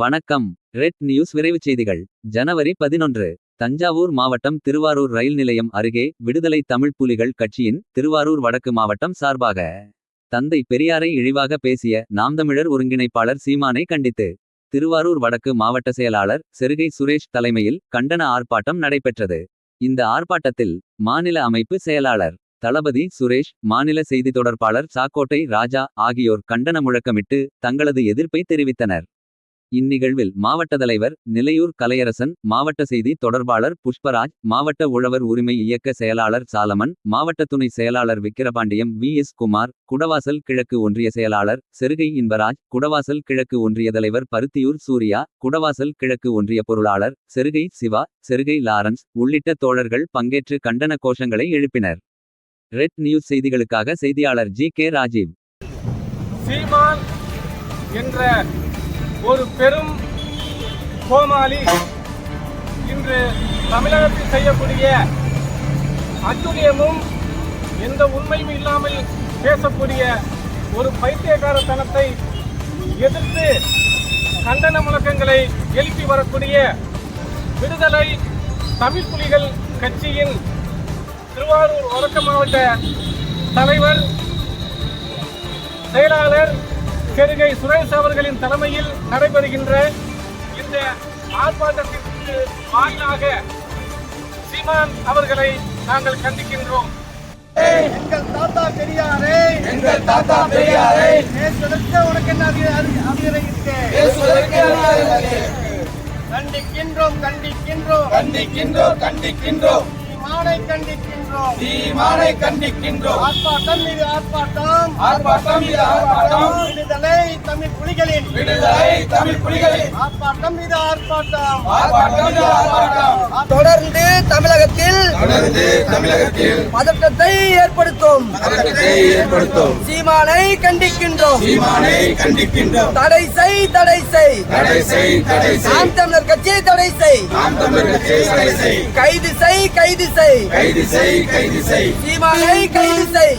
வணக்கம். Red news விரைவுச் செய்திகள். ஜனவரி 11. தஞ்சாவூர் மாவட்டம் திருவாரூர் ரயில் நிலையம் அருகே விடுதலை தமிழ் புலிகள் கட்சியின் திருவாரூர் வடக்கு மாவட்டம் சார்பாக தந்தை பெரியாரை இழிவாக பேசிய நாம் தமிழர் ஒருங்கிணைப்பாளர் சீமானை கண்டித்து திருவாரூர் வடக்கு மாவட்ட செயலாளர் செருகை சுரேஷ் தலைமையில் கண்டன ஆர்ப்பாட்டம் நடைபெற்றது. இந்த ஆர்ப்பாட்டத்தில் மாநில அமைப்பு செயலாளர் தளபதி சுரேஷ், மாநில செய்தி தொடர்பாளர் சாக்கோட்டை ராஜா ஆகியோர் கண்டன முழக்கமிட்டு தங்களது எதிர்ப்பை தெரிவித்தனர். இந்நிகழ்வில் மாவட்ட தலைவர் நிலையூர் கலையரசன், மாவட்ட செய்தி தொடர்பாளர் புஷ்பராஜ், மாவட்ட உழவர் உரிமை இயக்க செயலாளர் சாலமன், மாவட்ட துணை செயலாளர் விக்கிரபாண்டியம் வி.எஸ். குமார், குடவாசல் கிழக்கு ஒன்றிய செயலாளர் செருகை இன்பராஜ், குடவாசல் கிழக்கு ஒன்றிய தலைவர் பருத்தியூர் சூர்யா, குடவாசல் கிழக்கு ஒன்றிய பொருளாளர் செருகை சிவா, செருகை லாரன்ஸ் உள்ளிட்ட தோழர்கள் பங்கேற்று கண்டன கோஷங்களை எழுப்பினர். ரெட் நியூஸ் செய்திகளுக்காக செய்தியாளர் ஜி.கே. ராஜீவ். சீமான் என்ற ஒரு பெரும் கோமாளி இன்று தமிழகத்தில் செய்யக்கூடிய அத்துணியமும் எந்த உண்மையும் இல்லாமல் பேசக்கூடிய ஒரு பைத்தியக்காரத்தனத்தை எதிர்த்து கண்டன முழக்கங்களை எழுப்பி வரக்கூடிய விடுதலை தமிழ் புலிகள் கட்சியின் திருவாரூர் வடக்கு மாவட்ட தலைவர் செயலாளர் செருகை சுரேஷ் அவர்களின் தலைமையில் நடைபெறுகின்ற இந்த ஆர்ப்பாட்டத்திற்கு வாயிலாக சீமான் அவர்களை நாங்கள் கண்டிக்கின்றோம். எங்கள் தாத்தா பெரியாரை பேசுவதற்கு உனக்கு என்ன அதிகாரம் இருக்கு? கண்டிக்கின்றோம். சீமானை கண்டிக்கின்றோம். ஆர்ப்பாட்டம் மீது ஆர்ப்பாட்டம். விடுதலை தமிழ் புலிகளின் ஆர்ப்பாட்டம் மீது ஆர்ப்பாட்டம். தொடர்ந்து தமிழகத்தில் பதற்றத்தை ஏற்படுத்தும் சீமானை கண்டிக்கின்றோம். தடை செய். நாம் தமிழர் கட்சி தடை செய். கைது செய். சீமானை கைது செய்.